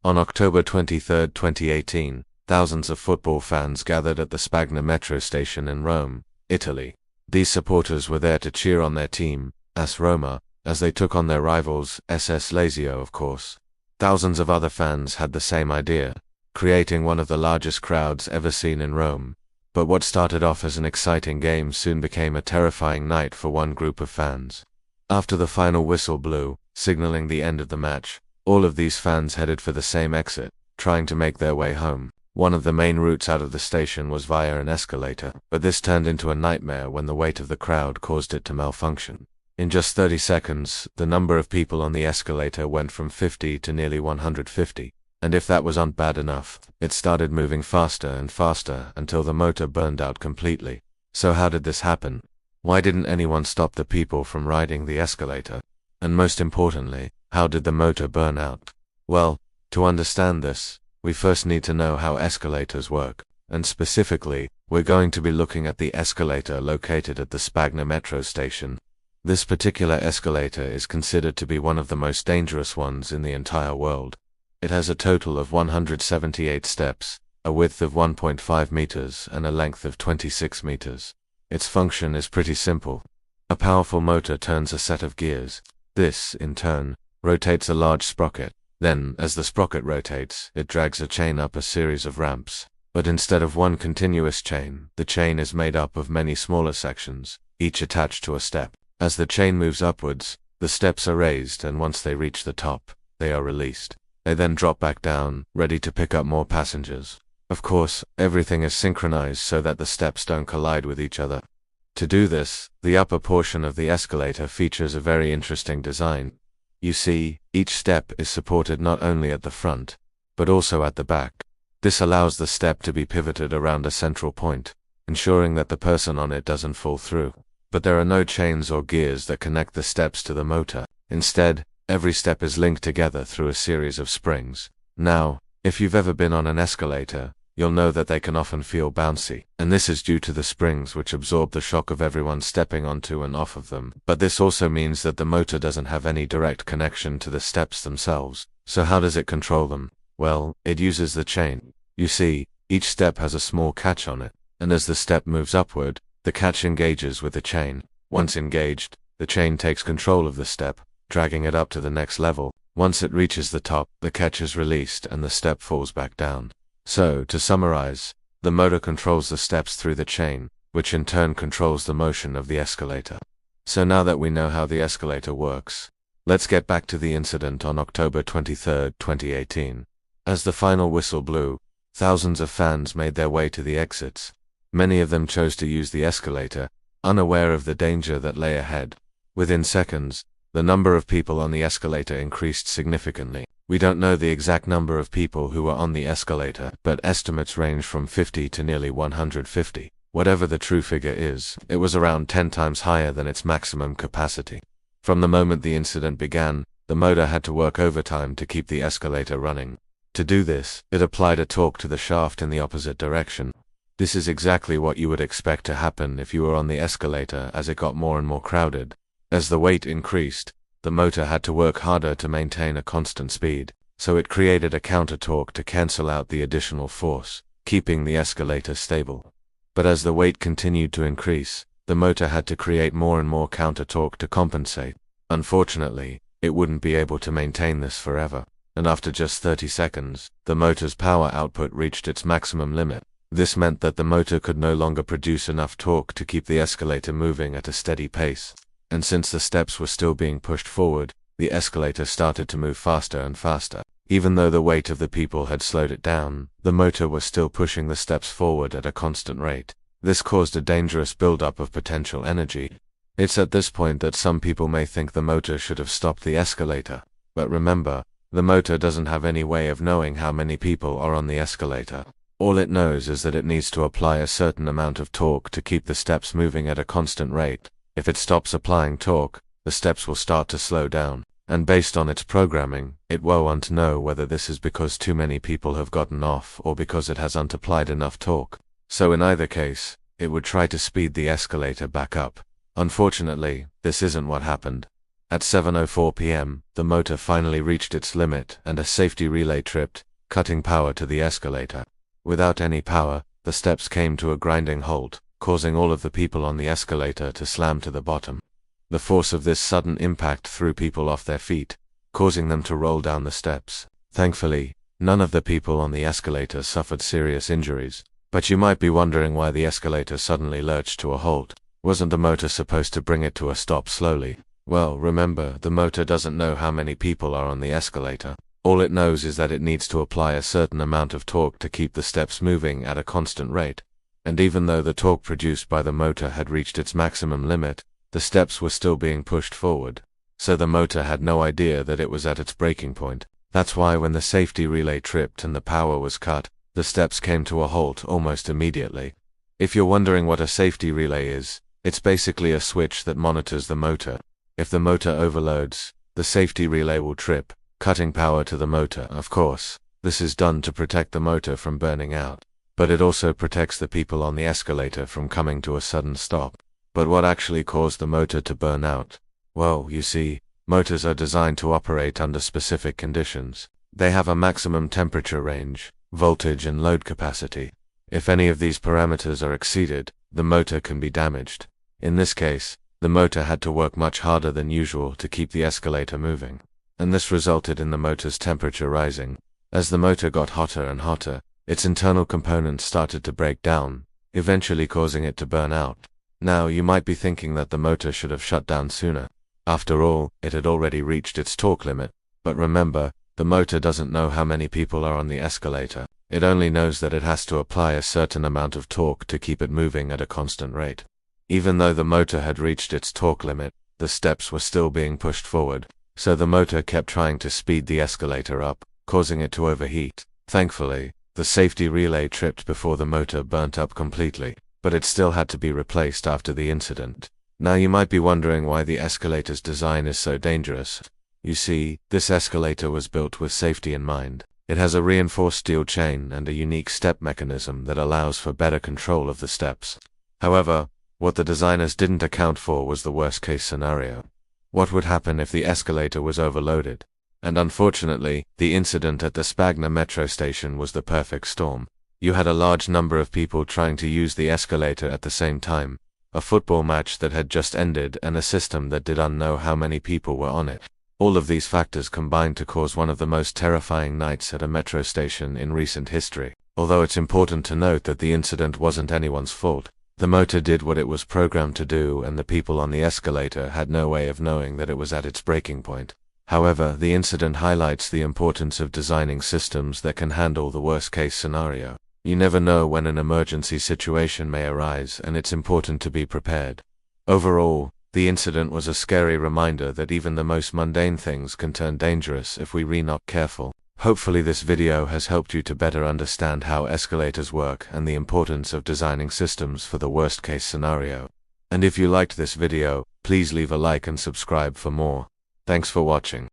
On October 23, 2018, thousands of football fans gathered at the Spagna metro station in Rome, Italy. These supporters were there to cheer on their team, AS Roma, as they took on their rivals, SS Lazio of course. Thousands of other fans had the same idea, creating one of the largest crowds ever seen in Rome. But what started off as an exciting game soon became a terrifying night for one group of fans. After the final whistle blew, signaling the end of the match, all of these fans headed for the same exit, trying to make their way home. One of the main routes out of the station was via an escalator, but this turned into a nightmare when the weight of the crowd caused it to malfunction. In just 30 seconds, the number of people on the escalator went from 50 to nearly 150, and if that wasn't bad enough, it started moving faster and faster until the motor burned out completely. So how did this happen? Why didn't anyone stop the people from riding the escalator? And most importantly, how did the motor burn out? Well, to understand this, we first need to know how escalators work, and specifically, we're going to be looking at the escalator located at the Spagna metro station. This particular escalator is considered to be one of the most dangerous ones in the entire world. It has a total of 178 steps, a width of 1.5 meters and a length of 26 meters. Its function is pretty simple. A powerful motor turns a set of gears. This, in turn, rotates a large sprocket. Then, as the sprocket rotates, it drags a chain up a series of ramps. But instead of one continuous chain, the chain is made up of many smaller sections, each attached to a step. As the chain moves upwards, the steps are raised, and once they reach the top, they are released. They then drop back down, ready to pick up more passengers. Of course, everything is synchronized so that the steps don't collide with each other. To do this, the upper portion of the escalator features a very interesting design. You see, each step is supported not only at the front, but also at the back. This allows the step to be pivoted around a central point, ensuring that the person on it doesn't fall through. But there are no chains or gears that connect the steps to the motor. Instead, every step is linked together through a series of springs. Now, if you've ever been on an escalator, you'll know that they can often feel bouncy, and this is due to the springs which absorb the shock of everyone stepping onto and off of them. But this also means that the motor doesn't have any direct connection to the steps themselves. So how does it control them? Well, it uses the chain. You see, each step has a small catch on it, and as the step moves upward, the catch engages with the chain. Once engaged, the chain takes control of the step, dragging it up to the next level. Once it reaches the top, the catch is released and the step falls back down. So, to summarize, the motor controls the steps through the chain, which in turn controls the motion of the escalator. So now that we know how the escalator works, let's get back to the incident on October 23, 2018. As the final whistle blew, thousands of fans made their way to the exits. Many of them chose to use the escalator, unaware of the danger that lay ahead. Within seconds, the number of people on the escalator increased significantly. We don't know the exact number of people who were on the escalator, but estimates range from 50 to nearly 150. Whatever the true figure is, it was around 10 times higher than its maximum capacity. From the moment the incident began, the motor had to work overtime to keep the escalator running. To do this, it applied a torque to the shaft in the opposite direction. This is exactly what you would expect to happen if you were on the escalator as it got more and more crowded. As the weight increased, the motor had to work harder to maintain a constant speed, so it created a counter-torque to cancel out the additional force, keeping the escalator stable. But as the weight continued to increase, the motor had to create more and more counter-torque to compensate. Unfortunately, it wouldn't be able to maintain this forever, and after just 30 seconds, the motor's power output reached its maximum limit. This meant that the motor could no longer produce enough torque to keep the escalator moving at a steady pace. And since the steps were still being pushed forward, the escalator started to move faster and faster. Even though the weight of the people had slowed it down, the motor was still pushing the steps forward at a constant rate. This caused a dangerous buildup of potential energy. It's at this point that some people may think the motor should have stopped the escalator. But remember, the motor doesn't have any way of knowing how many people are on the escalator. All it knows is that it needs to apply a certain amount of torque to keep the steps moving at a constant rate. If it stops applying torque, the steps will start to slow down, and based on its programming, it won't know whether this is because too many people have gotten off or because it hasn't applied enough torque. So in either case, it would try to speed the escalator back up. Unfortunately, this isn't what happened. At 7:04 p.m., the motor finally reached its limit and a safety relay tripped, cutting power to the escalator. Without any power, the steps came to a grinding halt, causing all of the people on the escalator to slam to the bottom. The force of this sudden impact threw people off their feet, causing them to roll down the steps. Thankfully, none of the people on the escalator suffered serious injuries. But you might be wondering why the escalator suddenly lurched to a halt. Wasn't the motor supposed to bring it to a stop slowly? Well, remember, the motor doesn't know how many people are on the escalator. All it knows is that it needs to apply a certain amount of torque to keep the steps moving at a constant rate. And even though the torque produced by the motor had reached its maximum limit, the steps were still being pushed forward. So the motor had no idea that it was at its breaking point. That's why when the safety relay tripped and the power was cut, the steps came to a halt almost immediately. If you're wondering what a safety relay is, it's basically a switch that monitors the motor. If the motor overloads, the safety relay will trip, cutting power to the motor. Of course, this is done to protect the motor from burning out, but it also protects the people on the escalator from coming to a sudden stop. But what actually caused the motor to burn out? Well, you see, motors are designed to operate under specific conditions. They have a maximum temperature range, voltage and load capacity. If any of these parameters are exceeded, the motor can be damaged. In this case, the motor had to work much harder than usual to keep the escalator moving, and this resulted in the motor's temperature rising. As the motor got hotter and hotter, its internal components started to break down, eventually causing it to burn out. Now, you might be thinking that the motor should have shut down sooner. After all, it had already reached its torque limit. But remember, the motor doesn't know how many people are on the escalator. It only knows that it has to apply a certain amount of torque to keep it moving at a constant rate. Even though the motor had reached its torque limit, the steps were still being pushed forward, so the motor kept trying to speed the escalator up, causing it to overheat. Thankfully, the safety relay tripped before the motor burnt up completely, but it still had to be replaced after the incident. Now you might be wondering why the escalator's design is so dangerous. You see, this escalator was built with safety in mind. It has a reinforced steel chain and a unique step mechanism that allows for better control of the steps. However, what the designers didn't account for was the worst-case scenario. What would happen if the escalator was overloaded? And unfortunately, the incident at the Spagna metro station was the perfect storm. You had a large number of people trying to use the escalator at the same time, a football match that had just ended, and a system that didn't know how many people were on it. All of these factors combined to cause one of the most terrifying nights at a metro station in recent history. Although it's important to note that the incident wasn't anyone's fault. The motor did what it was programmed to do, and the people on the escalator had no way of knowing that it was at its breaking point. However, the incident highlights the importance of designing systems that can handle the worst-case scenario. You never know when an emergency situation may arise, and it's important to be prepared. Overall, the incident was a scary reminder that even the most mundane things can turn dangerous if we're not careful. Hopefully this video has helped you to better understand how escalators work and the importance of designing systems for the worst-case scenario. And if you liked this video, please leave a like and subscribe for more. Thanks for watching.